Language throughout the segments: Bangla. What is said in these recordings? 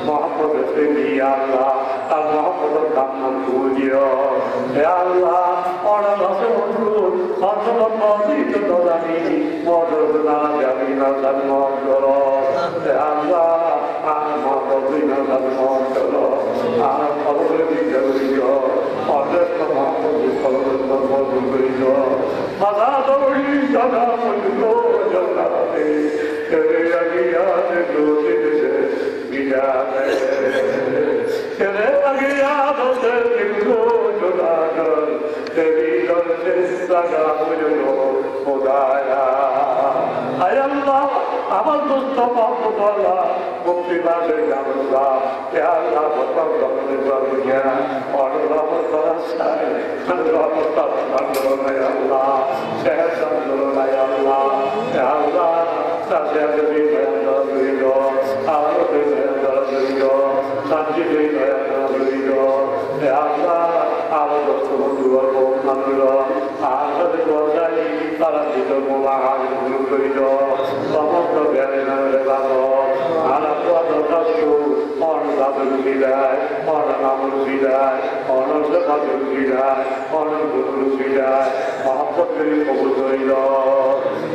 মোহাম্মদের প্রেমী আল্লাহ আর মোহাম্মদের কান্নার তুলিও হে আল্লাহ অনাথ অনুরোধ অন্তর্গত দানি মদর না যাবি না জন্ম করো হে আল্লাহ আর মোহাম্মদ না জন্ম করো আর খবরের দিকে করিও অনেক মোহাম্মদ খবরের জন্ম করিও মাথা দৌড়ি জানা পর্যন্ত জন্মাতে तेरे अज्ञान डूबे से गिराने तेरे अज्ञान से दिल को जुदा कर तेरी दर से लगा मुझे खुदाया आय अल्लाह अमल मुस्तफा खुदा मुक्ति वाले जानला क्या अल्लाह बता अपने बारे में और रहमत बरसा है रहमत बरसा है अल्लाह शहर संदूर है अल्लाह या अल्लाह Sasyada Vijayana Vido, Ava Vijayana Vido, Sanji Vijayana Vido, Yalla, Ava Dostumunduwa Kumandura, Ava Vijayana, Taranjita Mulahan Vido, Samanta Vyayana Vivado, Anapuada Tashu, Ona Dabul Vidai, Ona Namul Vidai, Ona Zabadul Vidai, Ona Guru Vidai, Mahapat Vijayana Vido,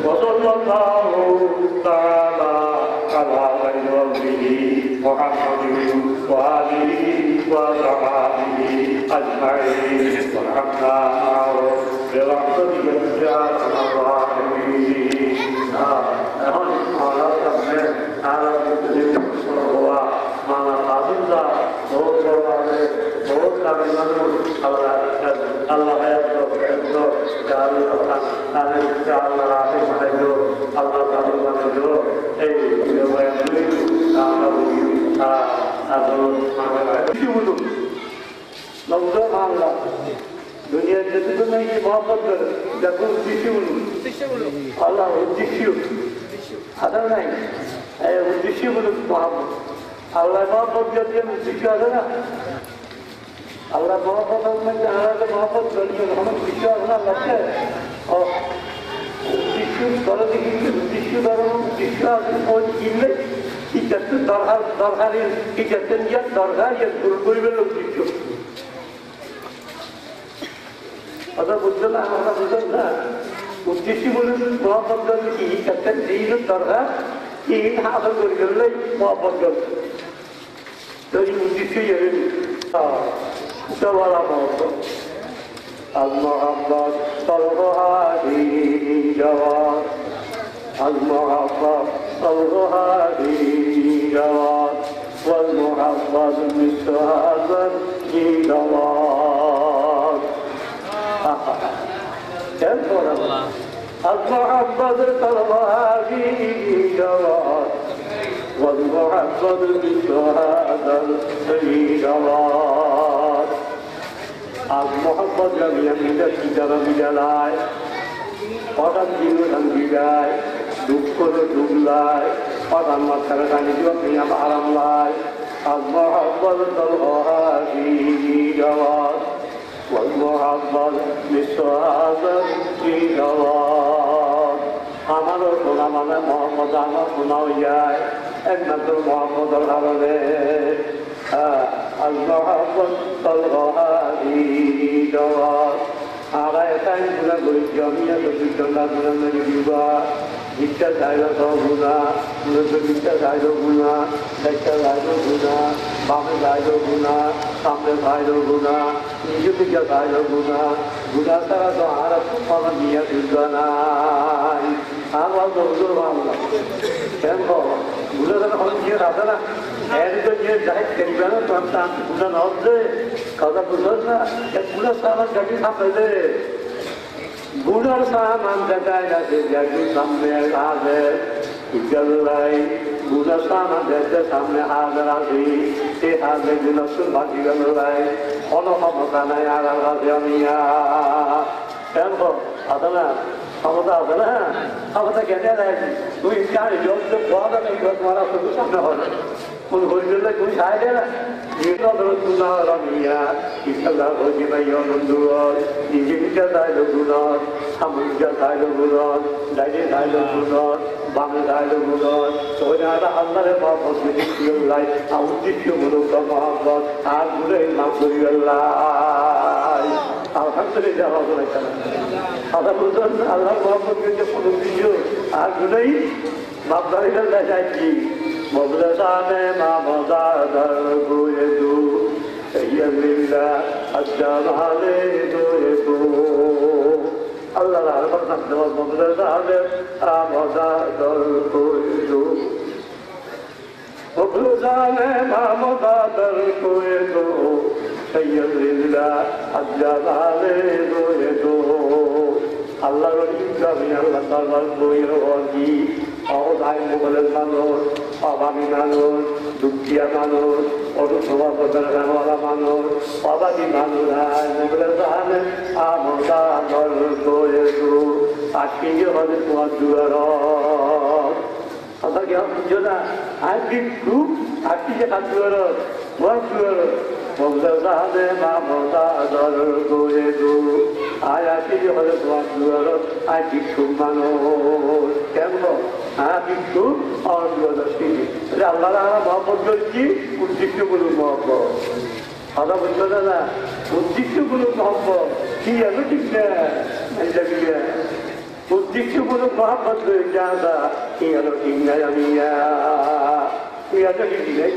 Wasallallahu تعالى على خير ربه محمد وآله وصحبه أجمعين وارحمنا معه برحمتك يا أرحم الراحمين. এখন আমরা সামনে আরো কিছু হওয়া মানা আদিন্দা বহুত বড় বহুত কামে মানুষ আল্লাহ আল্লাহ জাল কথা তাহলে আল্লাহ রাতে মাইলো আল্লাহ তাআলা মাইলো এই বয়ানগুলি আমরা বলি কি বলুন নওজা আল্লাহ দুনিয়ার যেটুকু নাই মহব্বত করে দেখুন উদ্দেশ্য বলুন আল্লাহ উদ্দেশ্য আদর নাই এই উদ্দেশ্য বলুন মহব্বত আল্লাহ মহব্বত যদি উদ্দেশ্য আছে না আল্লাহ মহব্বত মধ্যে আল্লাহ মহব্বত করিয়ে আমার বিশ্বাস না লাগছে ও উদ্দেশ্য ধরে দেখি উদ্দেশ্য ধরো উদ্দেশ্য আছে কোন কিনলে কি যাচ্ছে দরকারি কি যাচ্ছেন ইয়ার দরকার ইয়ার ভুল করবেন উদ্দেশ্য কথা বুঝছো না আমরা বুঝলাম না উদ্দেশ্য বলুন মহব্বত করলে কি যাচ্ছেন এই দরকার কি হাসল করে গেলে মহব্বত করছে তৈরি উদ্দেশ্য سوال موضوع المحبة طلبها في جواب المحبة طلبها في جواب والمحبة مثل هذا في جواب المحبة طلبها في جواب والمحبة مثل هذا في جواب المحبة جميع من الشجرة بجلاء قدم دين بجاء دكتور دبلاء قدم مكرتان جوابنا بعرم لاء المحبة طلبها في جواب والمحبة مثل هذا في جواب আমারও শোনা মানে মোহাম্মদ আমার শোনাও যায় একমাত্র মোহাম্মদ কারণে المحبة طلبها في جواب على يسعي بنا بالجميع بالجنة بنا نجيبا ইচ্ছা চাইলে সব গুণা ইচ্ছা চাইল গুণা একটা চাইল গুণা বামে চাইল গুণা সামনে চাইল গুণা নিজে থেকে চাইল গুণা গুণা ছাড়া তো আর কোনো নিয়ে দিল নাই আমার তো হুজুর বাংলা কেন গুণা যেন কোনো নিয়ে আছে না এদিকে নিয়ে যাই খেলবে না সন্তান গুণা নজরে কথা বুঝল না গুণা ছাড়া গাড়ি সামনে গুণার সামান দেখায় না যে গাড়ি সামনে আছে চল্লাই গুণার সামান দেখতে সামনে হাজার আছে সেই হাজার গুণ বাকি গেল কোনো ক্ষমতা নাই আর আমিয়া কেন আছে না ক্ষমতা আছে না ক্ষমতা কেটে দেয় তুমি গাড়ি যোগ পড়া তোমার সামনে হবে হইলে তুমি খাই দে না রমিয়া ইসাল্লাহ হয়ে ভাই অনন্দুর নিজে নিজে দাইল গুণর সামুজা দাইল গুণর ডাইরে দাইল গুণর বামে দাইল গুণর ওইটা আল্লাহরে মহব্বত দিল্লাই উদ্দেশ্য মূলক মহব্বত আর ঘুরে নাম করি আল্লাহ আলহামদুলিল্লাহ কথা বলছেন আল্লাহ মহব্বত যে কোনো কিছু আর ঘুরেই বাপদারিল্লাহ চাইছি মবদানে মা মদাদার গুয়ে দু ইয়লিল্লাহ আজ্জামালে গুয়ে দু আল্লাহ আল্লাহ নাম মবদানে মা মদাদার গুয়ে দু মবদানে মা মদাদার গুয়ে দু ইয়লিল্লাহ আজ্জামালে গুয়ে দু আল্লাহ রহিম আমি আল্লাহ তাআলার বইয়ের ওয়াজি অবদায় মোগলের মানুষ অভাবী মানুষ দুঃখিয়া মানুষ অরুসভাবতার রানওয়ালা মানুষ অবাধী মানুষ মোগলের জাহানে আমদা দল করে দু আজকে হলে তোমার দুয়ার কথা কি বুঝছো না আজকে খুব আজকে যে কাজ দুয়ার তোমার দুয়ার মোগলের জাহানে আমদা দল করে দু আজ আজকে যে হলে তোমার দুয়ার আজ ভিক্ষু মানুষ কেমন হ্যাঁ কিন্তু আল্লাহ মহব্বত করছি উদ্দেশ্য বলুন মহব্বত কথা বলছো না উদ্দেশ্য বলুন মহব্বত কি এত ঠিক না উদ্দেশ্য বলুন মহব্বত জানা কি এত ঠিক নাই আমি তুই এত ঠিক নেই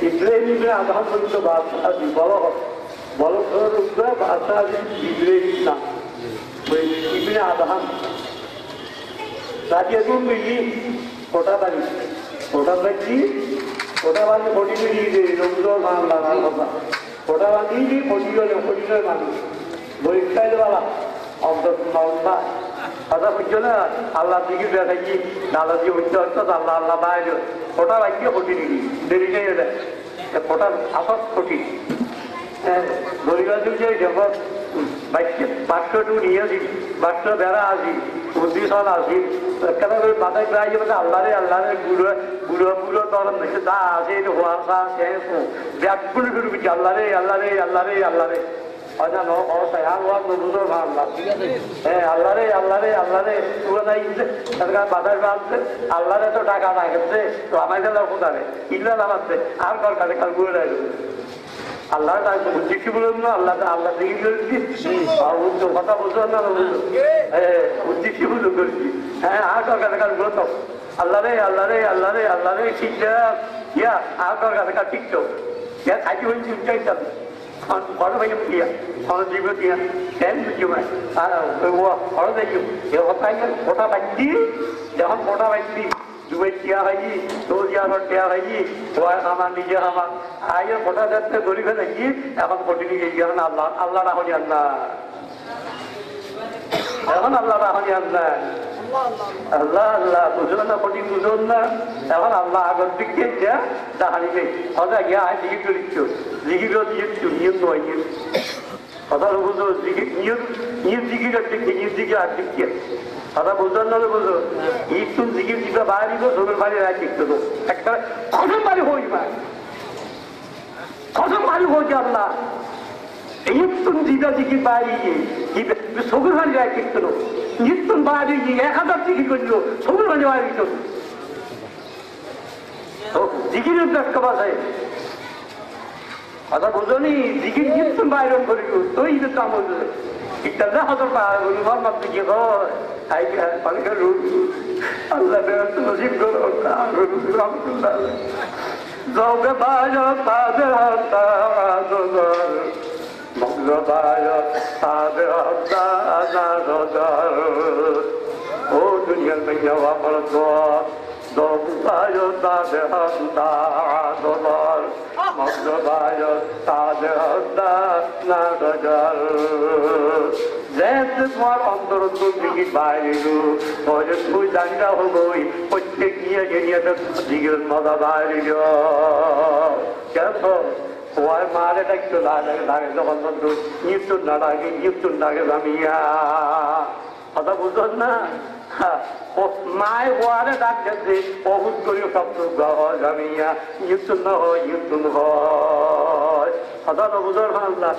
ইব্রাহিম আধার পর্যন্ত বাদশাহ বলো বলো বাদশাহ ইব্রাহিম না ইবনে আদহাম রাজিয়া মিলি ওটা বাড়ি ওটা বাড়ি ওটা বাড়ি ফটি মিলিয়ে রবীন্দ্র বাংলা কথা ওটা বাড়ি ফটিলের মানুষ বইটাইলওয়ালা অন্তত নলবা কথা বুঝছো না আল্লাহ দিকে দেখাচ্ছি দাদা দিয়ে হইতে হচ্ছে আল্লাহ আল্লাহ বাইরে ওটা বাড়িয়ে ফটি নিলি দেরি নেই এটা ওটা আসত ফটি হ্যাঁ গরিবা যুগে যখন বাক্যটু নিয়েছি বাক্য বেড়া আসি উদ্দেশ্যন আসি কেন করে মাথায় প্রায় যাবে আল্লাহরে আল্লাহরে বুড়ো বুড়ো বুড়ো তরম দেখে যা আছে হওয়ার সা শেষ ব্যাগগুলো শুরু করছি আল্লাহরে আল্লাহরে আল্লাহরে আল্লাহরে হয়তো হ্যাঁ আল্লাহরে আল্লাহরে আল্লাহরে পুরো বাধার বাঁধছে আল্লাহরে তো টাকা না গেছে তো আমাদের কোথায় ইল্লা নামাচ্ছে আর কাছে কাল ঘুরে রাখবে আল্লাহ উদ্দেশ্য বলুন না আল্লাহ আল্লাহ দেখি করেছি কথা বলছো না উদ্দেশ্য বলুন করেছি হ্যাঁ আর কাছে কাল বলো তো আল্লাহরে আল্লাহরে আল্লাহরে আল্লাহরে শিখা ইয়া আর কাছে কাল শিখছো ইয়া খাইতে বলছি উচ্চাইতাম বড় ভাই দিয়া আমার জীব দিয়া কেন বুঝি ভাই আর বড় দেখি ফোটা বাজি যখন ফোটা বাজি দুবাই টিয়া হয়নি তো টিয়া হয়নি আমার নিজে আমার আইয়ের ফোটা যাচ্ছে গরিবে দেখি এখন ফটি নিয়ে গিয়ে আল্লাহ আল্লাহ রাহনি আল্লাহ এখন আল্লাহ রাহনি আল্লাহ আল্লাহ আল্লাহ বুঝলেন না ফটি বুঝলেন না এখন আল্লাহ আগর দিক দিয়ে দাহানি নেই কথা গিয়া আয় জিগি করিচ্ছ জিগির দিয়েছো নিয়ম নয় কথা বুঝো জিগি নিয়ে জিগির দিকে নিয়ে দিকে আর দিক কথা বুঝলেন না বুঝো ঈদ তুমি জিগির দিকে বাইরে তো সবের বাড়ি রায় দেখতে তো একটা কখন বাড়ি হই ভাই কখন বাড়ি হয়েছে আল্লাহ ঈদ তুমি জিগা জিগির বাইরে গিয়ে সবের বাড়ি রায় দেখতে তো ঈদ তুমি বাইরে গিয়ে 1000 জিগির করলো সবের বাড়ি বাইরে দিত জিগিরের ব্যস্ত বাসায় কথা বুঝো নি জিগির কিন্তু বাইরন করি তো ঈদের দাম হচ্ছে ইত্যাদি হাজার রবিবার মাত্র গিয়ে অনেকের আল্লাহ নসিব করো রহমতুল্লাহ জগে বাজ তাদের মগ্নবায় তাদের ও দুনিয়ার মেয়ে আমার দোকায় তাদের দোলার মগ্নবায় তাদের তোমার অন্তরন্ত দিকে বাইরে তুই জানিনা হবই প্রত্যেক নিয়ে গিয়ে দিকের মজা বাইরে কেন ওয়ার মারে ডাকতো লাগে যখন মৃত্যুর না লাগে জামিয়া কথা বুঝল না মায় হওয়ারে ডাকতেছে বহুত করি শব্দ জামিয়া ইউতুন হয় ইউতুন হয় কথা তো বুঝল না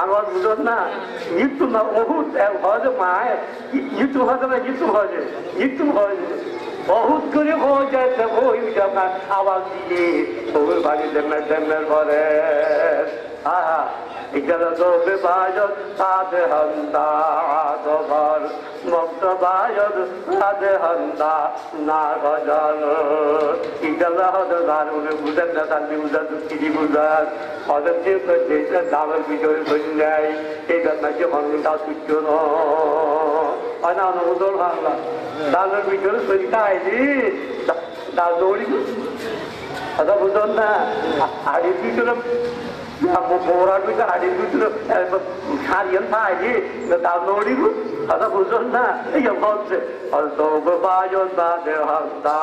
আমার বুঝল না ইউতুন না বহুত হয় মায় ইউতু হয় না ইউতু হয় ইউতু হয় বহুত করে হয়ে যাচ্ছে ওই আপনার আওয়াজ দিয়ে সবুর বাড়ি দেমের ঘরে আহা এখানে তো বিভাজন সাধে হন্দা আদর মুক্ত বায়ন সাধে হন্দা না গজন ইজালা হতে দারুণ বুঝেন না তার বুঝান দুঃখী বুঝান হদের যে দেশের দামের ভিতরে বলি যায় এই নাকি হন্যা তুচ্ছ নয় না অনুমোদন বাংলা দামের ভিতরে তৈরি খাইনি দাল দৌড়ি কথা বুঝুন না হাড়ির ভিতরে বোরার ভিতরে হাড়ির ভিতরে সারিয়ান পাইনি দাল দৌড়ি কথা বুঝুন না এই বলছে বায়ন তাদের হস্তা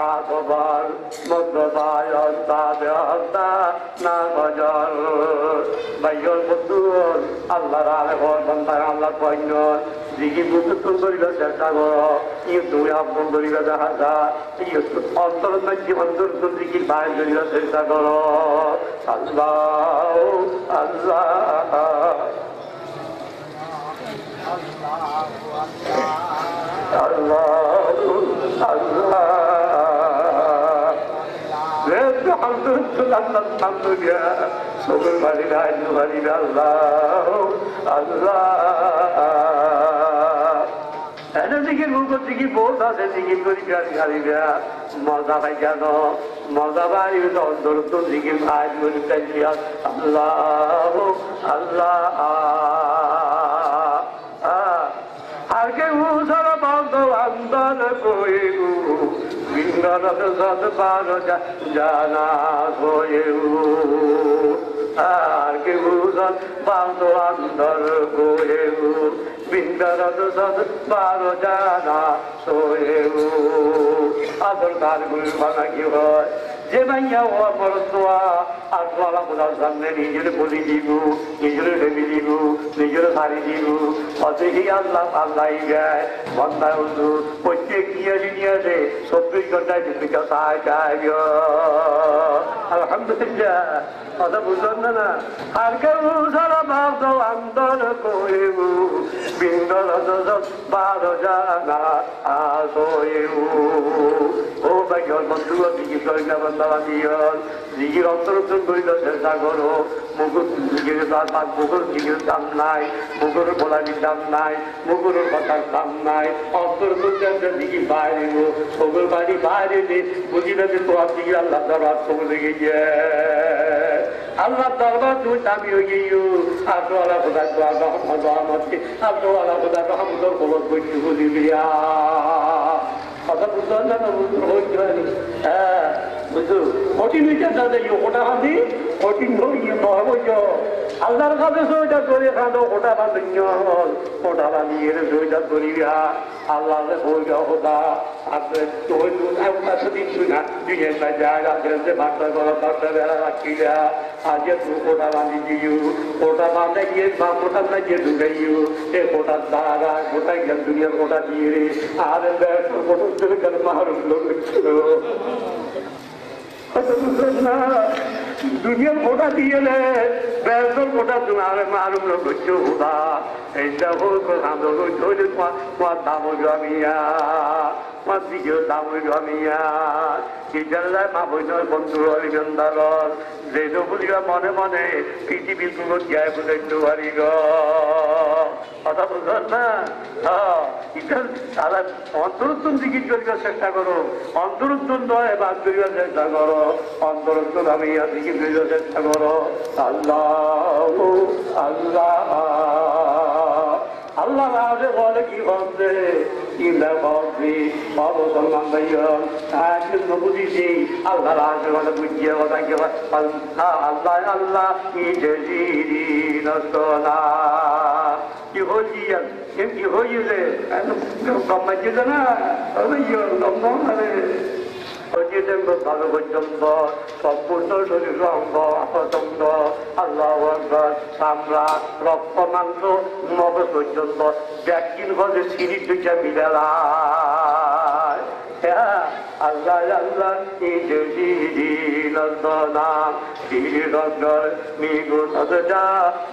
আবার মধ্য বায়ন তাদের হস্তা না গজল বাইয়ন বন্ধুর আল্লাহ রালে বন্ধার আল্লাহ কইন দিকে বুঝুন করিল চেষ্টা করো কিন্তু আপন করিল দেখা যায় অন্তর জীবন দুর্গুণ দিকে বাইর করিল চেষ্টা করো আল্লাহ আল্লাহ সবুর বাড়ি আল্লাহ আল্লাহ জিকির মুখ দিকে বহুত আছে জিকির করি গাড়িরা মজা পাই কেন মজা পাই অন্তর তো জিকির ভাই আল্লাহ আল্লাহ আর কেউ সারা বন্ধ আন্দোলন কইগু বিন্দরত সদ পার জানা হয়েউ আর কেউ বন্ধ আন্দোলন কইগু বিন্দরত সদ পার জানা হয়েউ আদর তার গুলি ভাঙা কি হয় যে মাইয়া ও আমার দোয়া আর দোয়ালা বোঝার সামনে নিজের বলি দিব নিজের ভেবে দিব নিজের শাড়ি দিব অতই আল্লাহ আল্লাহ গায় বন্ধায় বন্ধু প্রত্যেক নিয়ে 24 ঘন্টায় জীবিকা চাই আলহামদুলিল্লাহ কথা বুঝলেন না আর কেউ সারা ভাব আন্দোলন করেব বিন্দর বারো জানা আসেব ও ভাই বন্ধু দিকে করে না বাবা দিয়ন দিকে অন্তরক্ষণ করিল চেষ্টা করো মুগুর দিকে মুগুর দিকে দাম নাই মুগুর গোলামির দাম নাই মুগুরের কথার দাম নাই অন্তরক্ষণ দিকে বাইরে সবুর বাড়ি বাইরে বুঝিলে যে তোমার দিকে আল্লাহ দরবার সবুর লেগে গিয়ে আল্লাহ দরবার তুই দাবি হয়ে গিয়ে আল্লাহ খোদা রহমত আল্লাহ খোদা রহমতর খবর করছি বুঝিলিয়া কথা বুঝলেন না হ্যাঁ বুঝু কঠিন হইতে দাদা ওটা খাঁদি কঠিন হইব আল্লাহর কাছে সইটা করে খাঁদো ওটা বান্ধন্য ওটা বানিয়ে সইটা করিবা আল্লাহ বইটা হোদা দিচ্ছু না দুই যায় রাখছে বাচ্চা করো বাচ্চা বেড়া রাখিলা আজকে তুই ওটা বাঁধি দিও ওটা বাঁধে গিয়ে ওটা না গিয়ে ঢুকাইও এ ওটার দ্বারা ওটা গেল দুনিয়ার ওটা দিয়ে রে আর ওটা মারুম লোক না দুনিয়ার কোটা দিয়ে বেসর কোটা তোমার মারুম লোক হচ্ছে হুদা এইটা হোক ধরে তোমার দাম জমিয়া তোমার দিকেও দাম জমিয়া কি জানলে মা বইনর বন্ধু হরিগন্ধার যে বলিবা মনে মনে পৃথিবীর কোনো জ্ঞায় বুঝাইতে পারি কথা বুঝল না তারা অন্তরোত্তম জিজ্ঞেস করিবার চেষ্টা করো অন্তরোত্তম নয় বাদ করিবার চেষ্টা করো অন্তরোত্তম আমি জিজ্ঞেস করিবার চেষ্টা করো আল্লাহ আল্লাহ আল্লাহ রাজে বলে কি বলছে ইলা বলছি অবসলমান ভাইয়ন কিন্তু বুঝিছি আল্লাহ রাজে বলে বুঝিয়ে কথা কি আল্লাহ আল্লাহ কি যে নষ্ট না কি হয়েছি কি হয়েছে ব্রহ্মাজি না ভালো পর্যন্ত সম্পূর্ণ শরীর অঙ্গ অপতঙ্গ আল্লাহ আকবার চামড়া রক্ত মাংস মগজ পর্যন্ত ব্যাকিন গজে সিঁড়ির দিকে মিলালায় আল্লাহ আল্লাহ নাম যা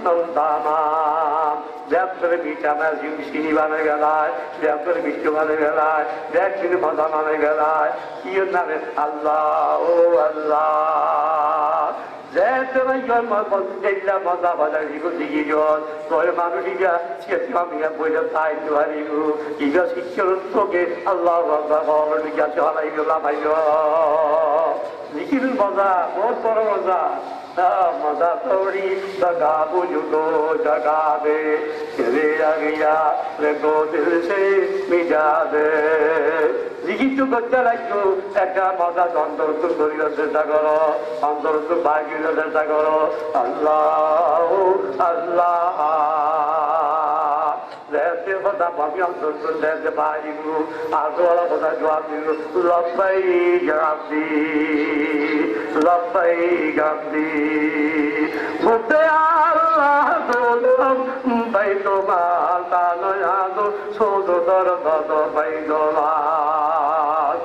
নন্দামাম ব্যবসারে বিটা সিঁড়ি বানে গেলায় ব্যবসারে বিষ্ণু বানে গেলায় ব্যাকিন মজা মানে গেলায় কি নামে আল্লাহ ও আল্লাহ মজা বাজার দিকে জল তোর মানুষিকা শিক্ষা বইটা তাই ইগা শিক্ষার তোকে আল্লাহ জিজ্ঞাসা হলাই গেলাম ভাই লিখিল মজা বহুত বড় মজা मजा थोड़ी जगा बुझको जगा दे रे आ गया को दिल से मिटा दे লিখিত করতে লাগতো একটা মজা অন্তর্তুল করিবার চেষ্টা করো অন্তর্তুল বাগির চেষ্টা করো আল্লাহ আল্লাহ Let's have a Pamian to let the body move. I'll go up with a drop you. Love by Gandhi. Love by Gandhi. Mute Allah Dolam by Domal Tanayado. So the Dorado by Domal.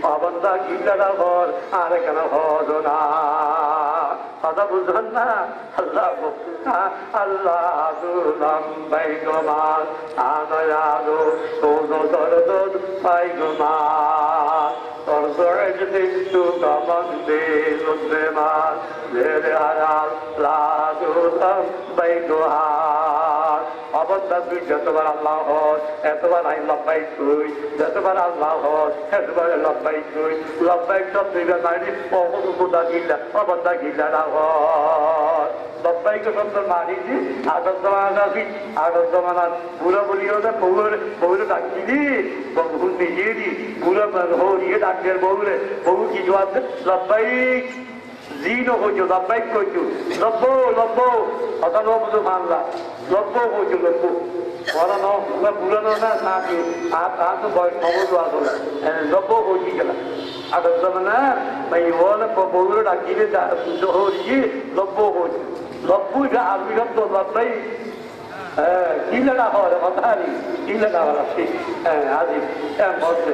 Abanda Gitaravar, Arakana Hodona. Father Buzana, Allah, Allah, Dulam, Baigoman, Anayado, Sozo Dorado, Baigoman, or Zorajati to Gamande, Lutreman, Lereal, La Dulam, Baigohan. অবস্থা তুই যতবার আল্লাহ হস এতবার আই লব্বাই তুই যতবার আল্লাহ হস এতবার লব্বাই তুই লব্বাই সব দিবে মানি অবদা গিল্লা অবদা গিল্লা না হস লব্বাইকে শব্দ মানিছি আগত জমানা বুড়ো বলিও না বউরে ডাকিনি বহু নিজেরই বুড়ো হরিয়ে ডাকিয়ে বউরে বহু কি জবাব লব্বাই Zino hojo da bai koju lobbo ata no budu manla lobbo hojo lobbo ora no na purano na na ki a to boy nobo adola lobbo hoji gala aga zamana mai wala boburu dakile da do hoji lobbo hoji lobbo ga abigam to labai kilada hore matari kilada wala shi আজি বলছে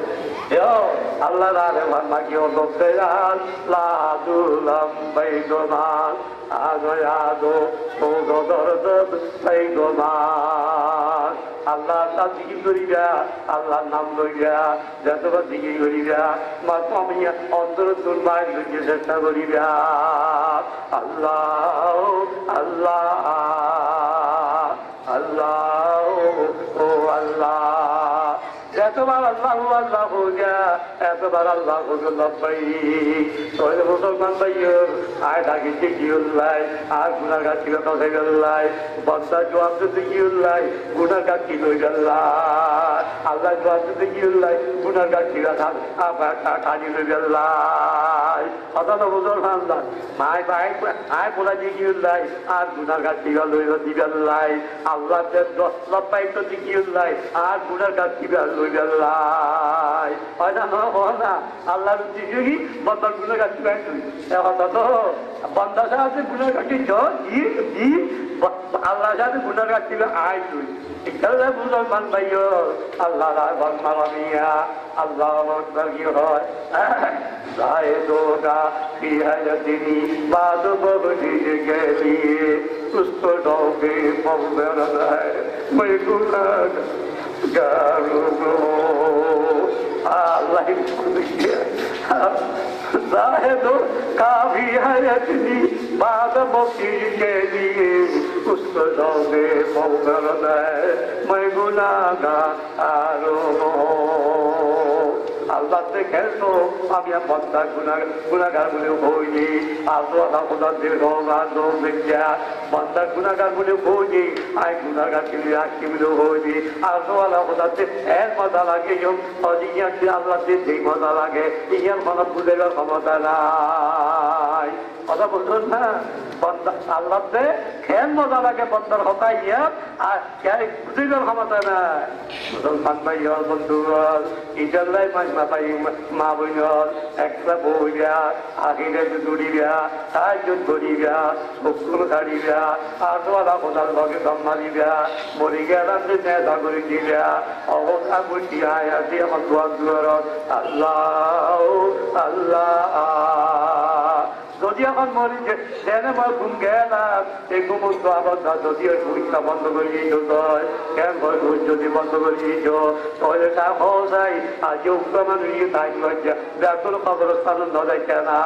আল্লাহ রারে মাগি ও দোসেরাল লাদুলাম বাইদোমান আগয়াদো সোদো দরদ বাইদোমান আল্লাহ তা জিকির করিবা আল্লাহর নাম লইয়া যতবার জিকির করিবা মাতমিয়া অন্তর দুর্বার লইতে চেষ্টা করিবা আল্লাহ আল্লাহ আল্লাহ ও আল্লাহ এতবার আল্লাহ আল্লাহ হো গা এতবার আল্লাহ হো লব্বাই তোরে মুসলমান ভাইও আয় ডাকিতে কি উল্লাই আর গুনাহগার ছিল তবে গল্লাই বন্দা জবাব দিতে কি উল্লাই গুনাহগার কি লই গল্লাই আল্লাহ জবাব দিতে কি উল্লাই গুনাহগার ছিল আবার কাটি লই গল্লাই অতটা মুসলমান মায় ভাই আয় বলা দিয়ে কি উল্লাই আর গুনাহগার ছিল লই দিগল্লাই আল্লাহ লব্বাই তো কি উল্লাই আর গুনাহগার ছিল লই গল্লাই হয় না না আল্লাহ দিদি বন্দার গুলো গাছি পাই তুই তো বন্দার সাথে গুলো গাছি জি আল্লাহ সাথে গুনার গাছি আয় তুই এখানে মুসলমান ভাইও আল্লাহ বন্দামিয়া আল্লাহ কি হয় রায় দোগা কি হয় তিনি বাদ ববলি গেলি পুষ্প ডোবে মৌবের মই গুনা Allah ज़ाहिदो काफ़ी है अपनी बात मुक्ति के लिए उसको दौड़े मौकर मैं गुनाहगार আল্লাহ দেখেছো আমি বন্দা গুনাহগার বলে হইনি আল্লাহ খোদা দিয়ে রোজা বন্দা গুনাহগার বলে হইনি আই গুনাহগার ছিল আকি বলে হইনি আল্লাহ খোদাতে এর মজা লাগে আল্লাহ যেই মজা লাগে ইয়ার মনে বুঝে ক্ষমতা নাই কথা বলছেন না আল্লাহ দে খেন মজা লাগে বন্দার হতাই ইয়াত আর বুঝিবার ক্ষমতা নাই মুসলমান ভাইয়র বন্ধুগণ ইটাল্লাই মাঝমা পাই মা বইনর একটা বইরা আখিরে দৌড়িবা সাহায্য করিবা শকুন ছাড়িবা আটওয়ালা কোথার লগে দম্মা দিবা মরি গেলাম যে নেতা করে দিবা অবস্থা বুঝিয়া আসি আমার দোয়ার আল্লাহ আল্লাহ যদি এখন মরি যেন আমার ঘুম গেলাম এই ঘুমন তো আবার যদিও পরীক্ষা বন্ধ করে দিয়েছ কেন ঘুম যদি বন্ধ করে দিয়েছ তাহলে তা হসাই আজ মানুষ তাই ব্যাকুল খবরস্থান নজাইছে না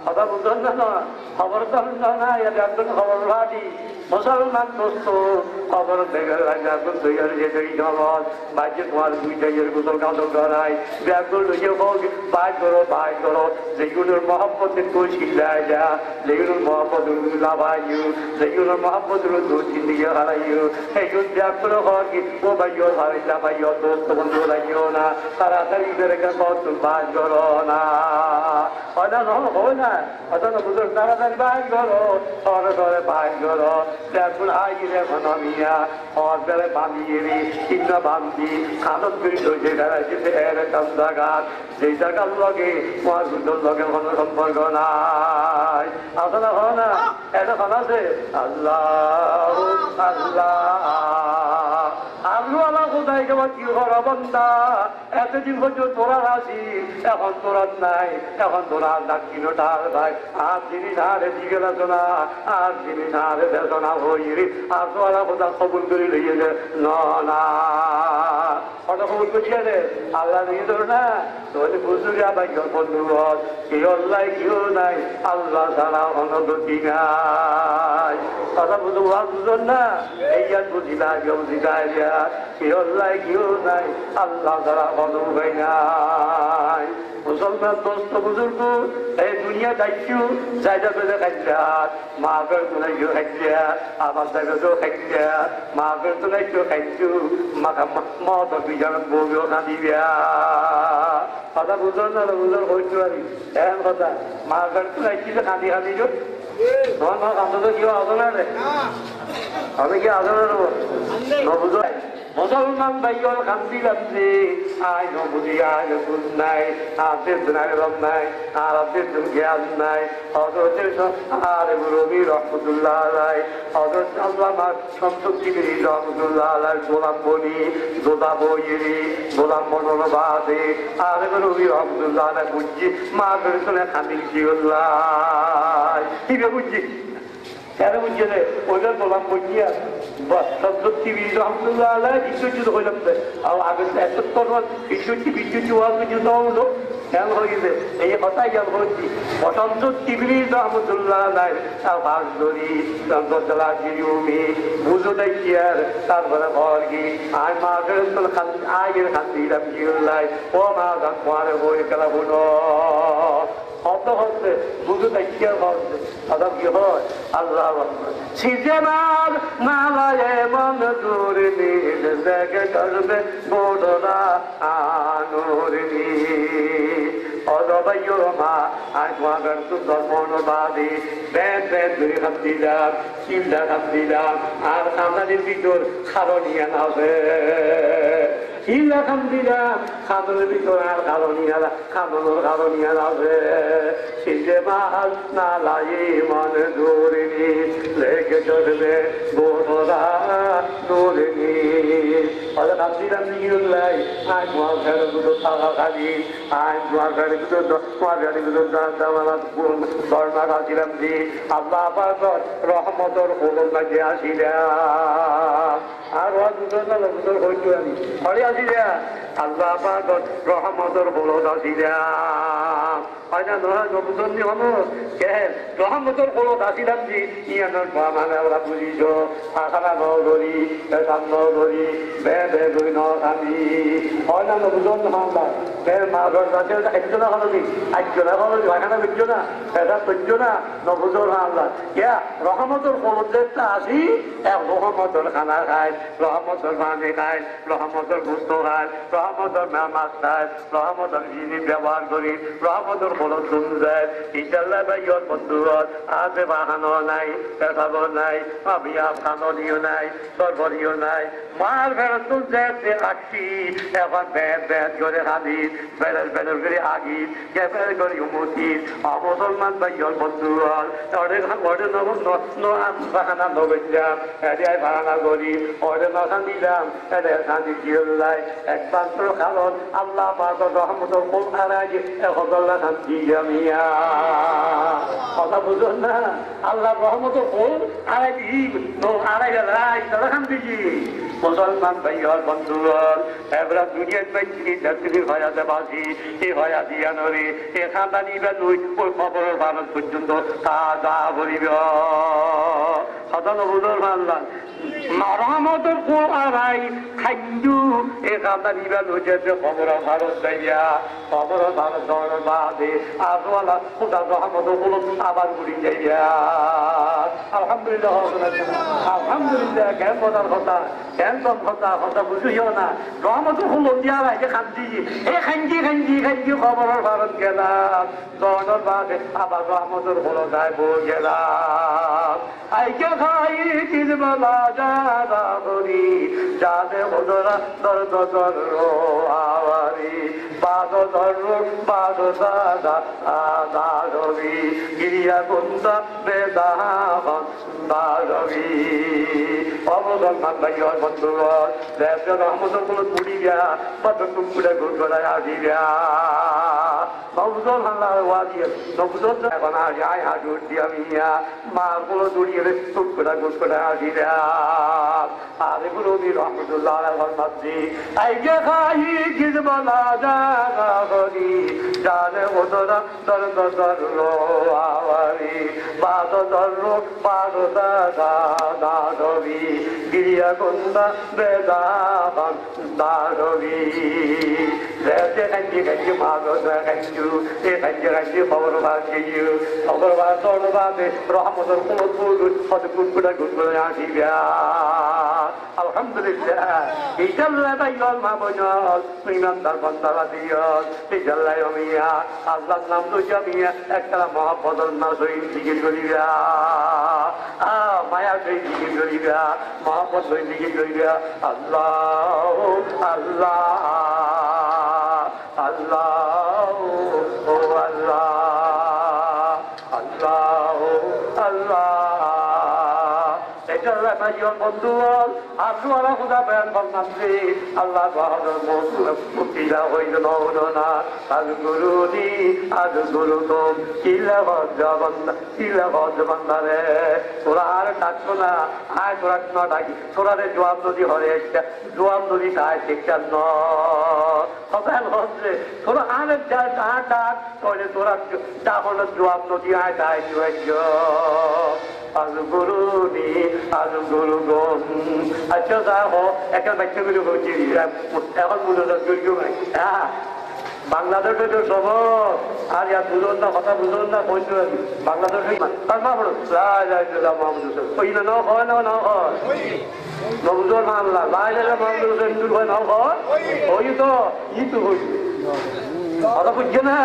কথা বুঝলেন না খবর তো না একজন খবর ভাবি মুসলমান দোস্ত খবর দেখে ব্যাকুল তৈরি যেতেই জগৎ বাচ্চা তোমার দুইটাই গোসল কাঁদল করাই ব্যাকুল লইয়ে হোক বাই করো যেগুলোর মহব্বতের তো শিল্লায় যা যেগুলোর মহব্বত লাভাইও যেগুলোর মহব্বতের তো চিন্তিয়ে হারাইও এইগুলো ব্যাকুল হওয়ার কি ও ভাইও হারাইলা ভাইও দোস্ত বন্ধু লাগিও না তাড়াতাড়ি বেড়ে কত বাস করো না হয় না অথচ বুঝুন তাড়াতাড়ি বাইর করো সরে সরে বাইর করো ব্যাকুল আইলে ঘনমিয়া হওয়ার বেড়ে বাঁধিয়ে চিহ্ন বান্ধি খাদত করে ধরে বেড়াইছে এর কাম জায়গাত যেই জায়গার লগে মহাজুদ্ধর লগে কোনো সম্পর্ক নাই আসলে হয় না এখন আছে আল্লাহ আল্লাহ আল্লাহ কোথায় কেবল কি করো বন্ধা এতদিন পর্যন্ত তোরা আসি এখন তোরা নাই এখন তোরা ডাকিনো ডাল ভাই আর জিনিস আরে দিকে লাগছো না আর জিনিস আরে দেখো না হই আর তোরা কোথা কবুল করে লইয়ে না কত কবুল করছে রে আল্লাহ নিয়ে ধরো না তোদের বুঝুরা ভাই বন্ধু কেউ আল্লাহ কেউ নাই আল্লাহ ছাড়া অনগতি নাই কথা বুঝুন না এই আর বুঝি না কেউ বুঝিটাই কেউ আল্লাহ কেউ নাই আল্লাহ ছাড়া কোনো উপায় নাই মুসলমান দোস্ত বুজুর্গ এই দুনিয়া যাইছু যাইটা বেঁধে খাইছা মা বের তোলাইছো খাইছা আমার জায়গাতেও খাইছা মা বের তোলাইছো খাইছু মাথা মত বিজানত বউও কাঁদিবা কথা বুঝো না বুঝোর হইতে পারি এমন কথা মা বের তোলাইছি যে কাঁদি কাঁদিছ তোমার মা কাঁদো কেউ আসো না রে আমি কি আসো না বুঝো মুসলমান ভাইয়র কান্দি লাগছে আয় নবুঝি আয় রসুল নাই আদের রব নাই আর আদের জ্ঞান নাই হজরতের আর রবি রহমতুল্লাহ আলাই হজরত আল্লামা শমসুদ্দিন রহমতুল্লাহ আলাই গোলাম বলি গোদা বইয়েরি গোলাম মনোরবাদে আর রবি রহমতুল্লাহ আলাই বুঝছি মা বেরোনে খান্দি জিউল্লাহ কি বুঝছি কেন বুঝছে রে ওইটা গোলাম বইয়া টিভি রহমতুল্লাহ আল্লাহ বিশ্বজিৎ হইলাম আর আগে বিশ্বজিৎ হওয়ার কিছু হলো খেয়াল হয়ে গেছে এই কথাই খেয়াল হয়েছি বসন্ত টিভি রহমতুল্লাহ আল্লাহ তার ভাগ ধরি চন্দ্রতলা জিরুমি বুঝো দেখি আর তারপরে ঘর গি আর মা আগের খান্দি দিলাম জিউল্লাহ ও মা মারে বই খেলা হলো শব্দ হচ্ছে বুঝো দেখি আর হচ্ছে কথা কি হয় আল্লাহ সিজনার নালায় মন দূর নীল দেখে করবে বড়রা আনুরনি অদবাইও মা আজ মাগার সুন্দর মনোবাদী ব্যান ব্যান ধরে খাম দিলাম চিন্তা খাম দিলাম আর সামনের ভিতর খারণিয়া নাবে চিন্তা খাম দিলাম খাদনের ভিতর আর খাদনের খারণিয়া নাবে সিজে মাল নালায় মন দূর নীল লেগে চলবে বড়রা নুরনি অর্থাৎ কান্দিলাম নিউল্লাই আজ তোমার ঘরে দুটো থাকা খালি আজ তোমার ঘরে দুটো তোমার ঘরে দুটো ধর্মা খাচ্ছিলাম দি আল্লাহ আবার রহমতর হলো কাছে আসিলাম আর দুজন দুজন হইতে আমি ঘরে আসিলা আল্লাহ আবার রহমতর হলো আসিলাম হয় না নয় নবুজন হলো কে রহমতর হলো আসিলাম জি ইয়ানোর মানে ওরা বুঝিছ আখানা নগরী পেশান নগরী বে বে গই নামি হয় না নবুজন হামলা বে মাগর কাছে খাইছো না হলো আইছো না হলো ভাখানা বুঝছো না পেশা বুঝছো না নবুজন হামলা ইয়া রহমতর হলুদটা আসি এক রহমতর খানা খায় রহমতর পানি খায় রহমতর গুণ তোহার রহমতর মাস্টার রহমতর জিনি ব্যবহার করি রহমতর বলো সুন্দর ইনশাল্লাহ ভাইয়র বন্ধুর আজে বাহানো নাই পেশাবো নাই আবিয়া খানিও নাই সরবরিও নাই মার ফেরত তুলছে আসছি এখন ব্যাট ব্যাট করে হাদিস বেড়ের বেড়ের করে আগিস গ্যাপের করে উমতিস অমুসলমান ভাইয়র বন্ধুর বাহানা নবেছিলাম এটাই বাহানা করি ওরে নখান দিলাম এটাই শান্তি জিয়াই একমাত্র কারণ আল্লাহ পাকের রহমতের কোন হারাই একদল্লা শান্তি জামিয়া কথা বুঝুন না আল্লাহ রহমতের কোন হারাই হারাই গেলাই তারা শান্তি মুসলমান ভাইয়র বন্ধুর এবার দুনিয়ার বাইছি ধরতে হয়াতে বাসি এ হয়া দিয়া নরে এ খাতা নিবে লুই ওই খবরের ভারত পর্যন্ত তা বলিব সদন বুঝর মানলাম রহমতের কোয়ারাই খাইজু এ খাতা নিবে লুইছে খবর ভারত যাইয়া খবর ভারত দর বাদে আজওয়ালা খুদা রহমতের কোন আবার ঘুরি যাইয়া আলহামদুলিল্লাহ আলহামদুলিল্লাহ কেন বলার কথা কেন কম কথা কথা বুঝিও না রহমতের হলো দিয়া ভাইকে খান্দি এ খান্দি খান্দি খান্দি খবরের ভারত গেলাম দর বাদে আবার রহমতের হলো যাইব গেলাম আইকে খাই কিনবলা যারা করি যাদে ওদরা দর দর আওয়ারি বাদ দর বাদ দাদা আদা রবি গিরিয়া কুন্দা বেদাহন দারবি অবসলমান ভাইয়র বন্ধুগণ দেশের রহমতের কোনো তুলিয়া বদ্ধ টুকুরে ঘুরঘুরায় আসিয়া নবুজল হাল্লার ওয়াদিয়ে নবুজল এখন আয় হাজুর দিয়া মিয়া মা গুলো দূরিয়ে টুকুরা ঘুরঘুরে আসিয়া আরে গুরুবি রহমতুল্লাহ আলহামদি আইগে খাই গিজবলা জাগা করি জানে ওদরা দর দর আওয়ারি বাদ দর বাদ দাদা দাদবি গিরিয়া কুন্দা বেদাবান দাদবি দেশে কাঞ্জি কাঞ্জি ভাগত কাঞ্জু এ কাঞ্জি কাঞ্জি খবর ভাগিয়ে খবর ভাগ দর বাদে রহমতের কোনো পুরুষ হতে গুটগুড়া গুটগুড়া আসিবা আলহামদুলিল্লাহ ইজাল্লাহ ভাইয়র মা বোনর ইমানদার বান্দারা দিয়র ইজাল্লাহ মিয়া আল্লাহর নাম তো জামিয়া একটা মহব্বতের নাম সহিত জিকির করিবা মায়া সহিত জিকির করিবা মহব্বত সহিত জিকির করিবা আল্লাহ আল্লাহ আল্লাহ ও আল্লাহ আল্লাহ আল্লাহ ভাইয়র বন্ধু আল্লাহ খুদা বেন বলনামছে আল্লাহ বাহাদুর মুক্তিলা হইল না আজ গুরুনি আজ গুরু তোম কিলা ভজ বান্দারে তোরা আর ডাকছো না আয় তোরা না ডাকি তোরা রে জবাব নদী হরে একটা জবাব নদী তাই শিক্ষা নয় হচ্ছে তোরা আর ডাক তাহলে তোরা ডাকনের জবাব নদী আয় তাই আজ গুরুনি আজ গুরু গম আচ্ছা দেখো একটা বাচ্চাগুলো হচ্ছে এখন মনোযোগ করিও নাই হ্যাঁ বাংলাদেশে তো সব আর ইয়া বুঝুন না কথা বুঝুন না বলছো বাংলাদেশে তার মা বড় ওই না হয় না হয় নবুজোর মামলা বাইরে মামলা দূর হয় না হয় ওই তো ই তো হয়েছে কথা বুঝছে না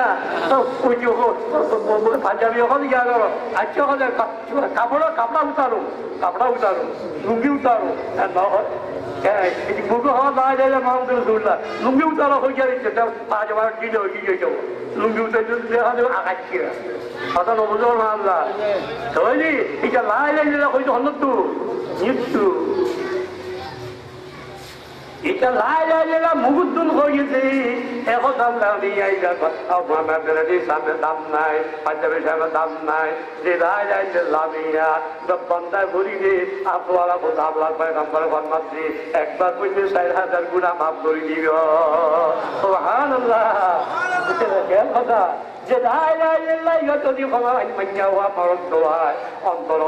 পাঞ্জাবি ওখানে গিয়ে গেল আজকে ওখানে কাপড়া উতারো লুঙ্গি উতারো মুখে হওয়া না যাইলে মামুদের দৌড়লা লুঙ্গি উতারো হয়ে যাচ্ছে পাঁচ বার দিলে হয়ে যাবো লুঙ্গি উতার দেখা দেবে আগাচ্ছি কথা নবুজোর মামলা বুঝলি এটা লাই লাগলে হয়তো হন্যু মৃত্যু এটা লাই লাইলা মুগুদ্দুল হয়েছে এখন দাম সামনে দাম নাই পাঞ্জাবের সামনে দাম নাই যে লাই লাইছে লামিয়া বন্দায় ভরি রে আপনারা দাম লাগবে নাম্বার বান্নাচ্ছি একবার বুঝলে ৬০০০০ গুণা মাফ করে দিব সুবহানাল্লাহ কথা যে লাই লাই যদি মাইয়া হওয়া পারত হয় অন্তর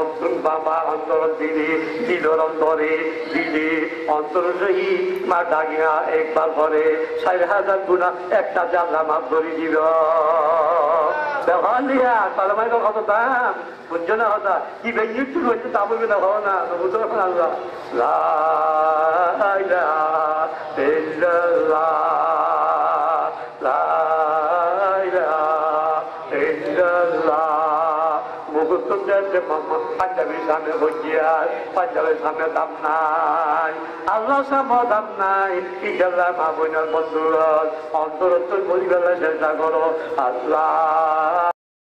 বাবা অন্তর দিলে দিলর অন্তরে দিলে অন্তর সহি মা ডাকিয়া একবার পরে ৬০০০০ গুণা একটা জানলা মাফ করে দিব ব্যবহার দিয়া তাহলে মাইক কত দাম বুঝছো না কথা কি বেশি হচ্ছে তা বলবে না হওয়া না বুঝতে পারলাম ইল্লাল্লাহ লা ইলাহা ইল্লাল্লাহ মুখস্থ পাঞ্জাবির সামনে ভজিয়ার পাঞ্জাবের সামনে দাম নাই আল্লাহ সামনে দাম নাই ইনশাল্লাহ মা বোনের বন্ধুর অন্তরত্ব পরিবেলা চেষ্টা করো আল্লাহ